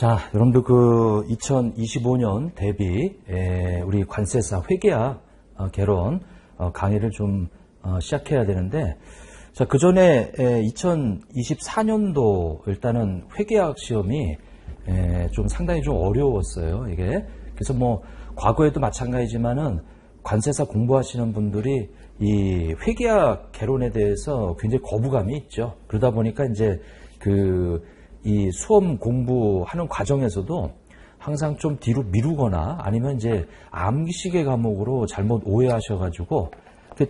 자, 여러분들 그 2025년 대비 우리 관세사 회계학 개론 강의를 좀 시작해야 되는데, 자, 그 전에 2024년도 일단은 회계학 시험이 좀 상당히 좀 어려웠어요, 이게. 그래서 뭐 과거에도 마찬가지지만은 관세사 공부하시는 분들이 이 회계학 개론에 대해서 굉장히 거부감이 있죠. 그러다 보니까 이제 이 수험 공부하는 과정에서도 항상 좀 뒤로 미루거나 아니면 이제 암기식의 과목으로 잘못 오해하셔가지고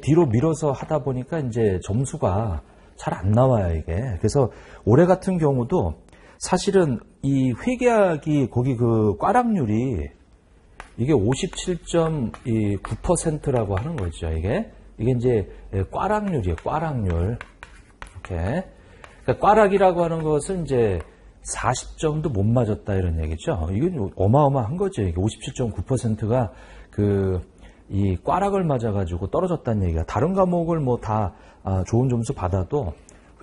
뒤로 밀어서 하다 보니까 이제 점수가 잘 안 나와요, 이게. 그래서 올해 같은 경우도 사실은 이 회계학이 거기 그 꽈락률이 이게 57.9%라고 하는 거죠, 이게. 이게 이제 꽈락률이에요, 꽈락률. 이렇게. 그러니까 꽈락이라고 하는 것은 이제 40점도 못 맞았다 이런 얘기죠. 이건 어마어마한 거죠. 이게 57.9%가 이 꽈락을 맞아가지고 떨어졌다는 얘기가. 다른 과목을 뭐 다 좋은 점수 받아도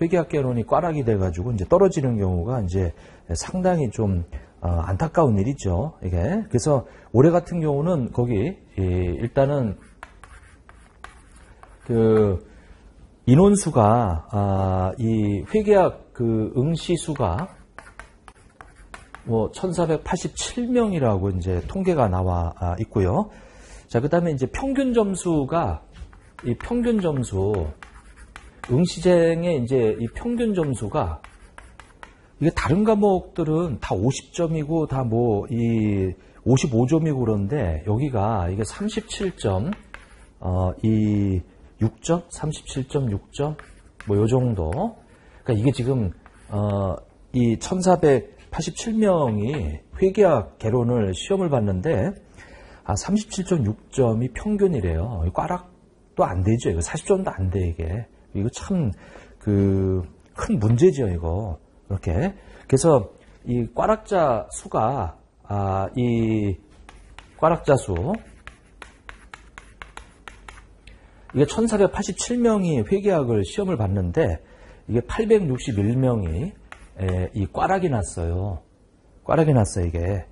회계학 개론이 꽈락이 돼가지고 이제 떨어지는 경우가 이제 상당히 좀 안타까운 일이죠. 이게. 그래서 올해 같은 경우는 거기 일단은 인원수가 이 회계학 응시수가 뭐 1487명이라고 이제 통계가 나와 있고요. 자, 그다음에 이제 평균 점수가 이 평균 점수 응시생의 이제 이 평균 점수가 이게 다른 과목들은 다 50점이고 다 뭐 이 55점이고 그런데 여기가 이게 37점 이 6점, 37.6점, 뭐 요 정도. 그러니까 이게 지금 이 1487명이 회계학 개론을 시험을 봤는데 37.6점이 평균이래요. 꽈락도 안 되죠. 이거 40점도 안 돼, 이게. 이거 참 큰 문제죠, 이거. 이렇게. 그래서 이 꽈락자 수가 이 꽈락자 수 이게 1487명이 회계학을 시험을 봤는데 이게 861명이 이 꽈락이 났어요. 꽈락이 났어요, 이게.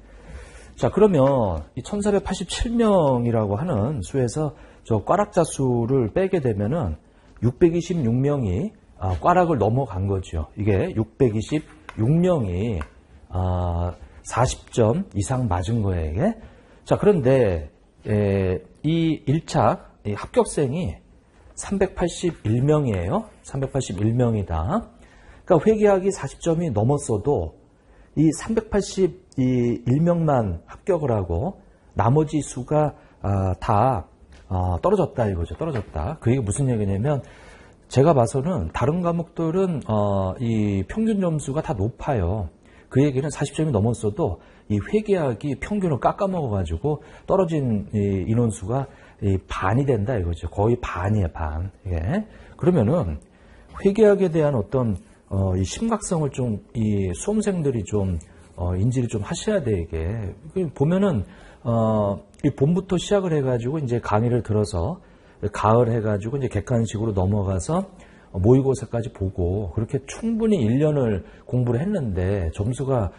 자, 그러면 이 1487명이라고 하는 수에서 저 꽈락자 수를 빼게 되면은 626명이 꽈락을 넘어간 거죠. 이게 626명이 40점 이상 맞은 거예요, 이게. 자, 그런데 이 1차 이 합격생이 381명이에요. 381명이다. 그러니까 회계학이 40점이 넘었어도 이 381명만 합격을 하고 나머지 수가 다 떨어졌다 이거죠. 떨어졌다. 그게 무슨 얘기냐면 제가 봐서는 다른 과목들은 이 평균 점수가 다 높아요. 그 얘기는 40점이 넘었어도 이 회계학이 평균을 깎아먹어가지고 떨어진 이 인원수가 반이 된다 이거죠. 거의 반이에요, 반. 예. 그러면은 회계학에 대한 어떤 이 심각성을 좀 이 수험생들이 좀 인지를 좀 하셔야 돼, 이게. 보면은 이 봄부터 시작을 해가지고 이제 강의를 들어서 가을 해가지고 이제 객관식으로 넘어가서 모의고사까지 보고 그렇게 충분히 1년을 공부를 했는데 점수가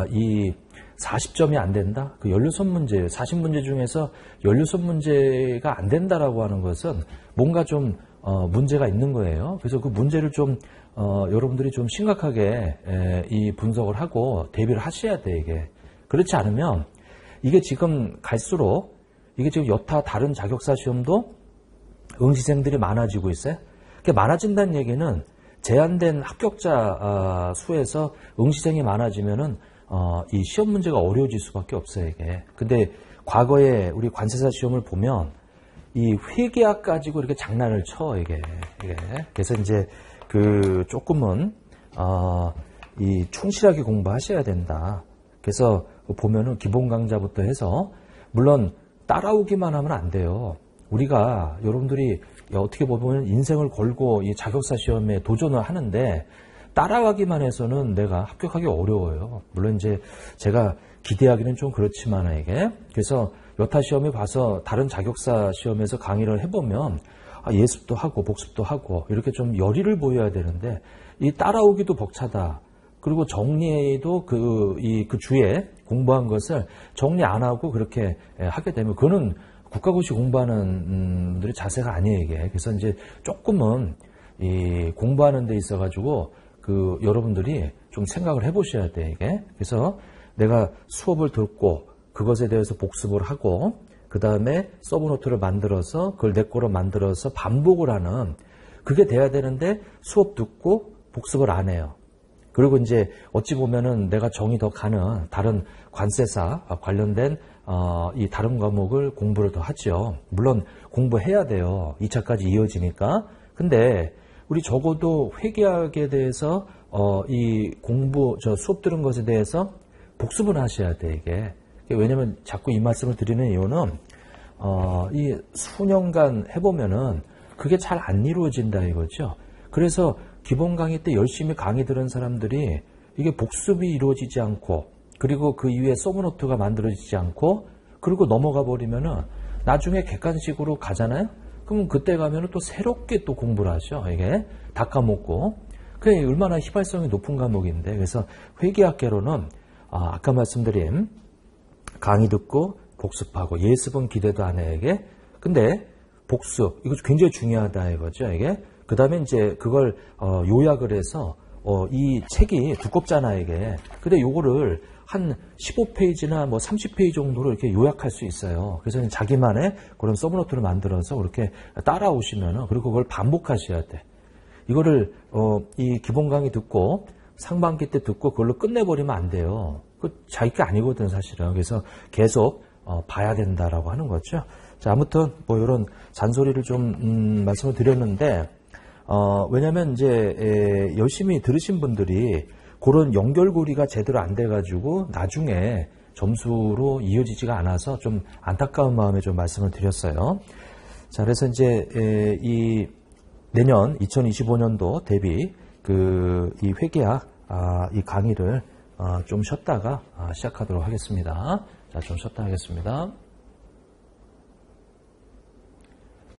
이 40점이 안 된다? 그 16문제예요. 40문제 중에서 16문제가 안 된다라고 하는 것은 뭔가 좀 문제가 있는 거예요. 그래서 그 문제를 좀 여러분들이 좀 심각하게 이 분석을 하고 대비를 하셔야 돼, 이게. 그렇지 않으면 이게 지금 갈수록 이게 지금 여타 다른 자격사 시험도 응시생들이 많아지고 있어요. 그게 많아진다는 얘기는 제한된 합격자 수에서 응시생이 많아지면은 이 시험 문제가 어려워질 수밖에 없어요, 이게. 근데 과거에 우리 관세사 시험을 보면 이 회계학 가지고 이렇게 장난을 쳐, 이게. 그래서 이제 조금은 이 충실하게 공부하셔야 된다. 그래서 보면은 기본 강좌부터 해서 물론 따라오기만 하면 안 돼요. 우리가 여러분들이 어떻게 보면 인생을 걸고 이 자격사 시험에 도전을 하는데 따라가기만 해서는 내가 합격하기 어려워요. 물론 이제 제가 기대하기는 좀 그렇지만 이게. 그래서 여타 시험에 봐서 다른 자격사 시험에서 강의를 해보면 예습도 하고 복습도 하고 이렇게 좀 열의를 보여야 되는데 이 따라오기도 벅차다. 그리고 정리도 그 주에 공부한 것을 정리 안 하고 그렇게 하게 되면 그거는 국가고시 공부하는 분들의 자세가 아니에요, 이게. 그래서 이제 조금은 이 공부하는 데 있어가지고 그 여러분들이 좀 생각을 해보셔야 돼, 이게. 그래서 내가 수업을 듣고 그것에 대해서 복습을 하고 그 다음에 서브노트를 만들어서 그걸 내 거로 만들어서 반복을 하는 그게 돼야 되는데 수업 듣고 복습을 안 해요. 그리고 이제 어찌 보면은 내가 정이 더 가는 다른 관세사 관련된 이 다른 과목을 공부를 더 하죠. 물론 공부해야 돼요. 2차까지 이어지니까. 근데 우리 적어도 회계학에 대해서 이 수업 들은 것에 대해서 복습을 하셔야 돼, 이게. 왜냐면 자꾸 이 말씀을 드리는 이유는 이 수년간 해보면은 그게 잘 안 이루어진다 이거죠. 그래서 기본 강의 때 열심히 강의 들은 사람들이 이게 복습이 이루어지지 않고 그리고 그 이후에 서브노트가 만들어지지 않고 그리고 넘어가 버리면은 나중에 객관식으로 가잖아요. 그럼 그때 가면은 또 새롭게 또 공부를 하죠. 이게 다 까먹고. 그게 얼마나 휘발성이 높은 과목인데. 그래서 회계학계로는 아까 말씀드린 강의 듣고 복습하고 예습은 기대도 안 해, 이게. 근데 복습, 이거 굉장히 중요하다 이거죠, 이게. 그 다음에 이제 그걸 요약을 해서 이 책이 두껍잖아, 이게. 근데 요거를 한 15페이지나 뭐 30페이지 정도로 이렇게 요약할 수 있어요. 그래서 자기만의 그런 서브노트를 만들어서 그렇게 따라오시면은, 그리고 그걸 반복하셔야 돼. 이거를 이 기본 강의 듣고 상반기 때 듣고 그걸로 끝내버리면 안 돼요. 그 자기 게 아니거든, 사실은. 그래서 계속 봐야 된다라고 하는 거죠. 자, 아무튼 뭐 이런 잔소리를 좀 말씀을 드렸는데, 왜냐면 이제 열심히 들으신 분들이 그런 연결고리가 제대로 안 돼가지고 나중에 점수로 이어지지가 않아서 좀 안타까운 마음에 좀 말씀을 드렸어요. 자, 그래서 이제 이 내년 2025년도 대비 이 회계학 이 강의를 좀 쉬었다가 시작하도록 하겠습니다. 자, 좀 쉬었다 하겠습니다.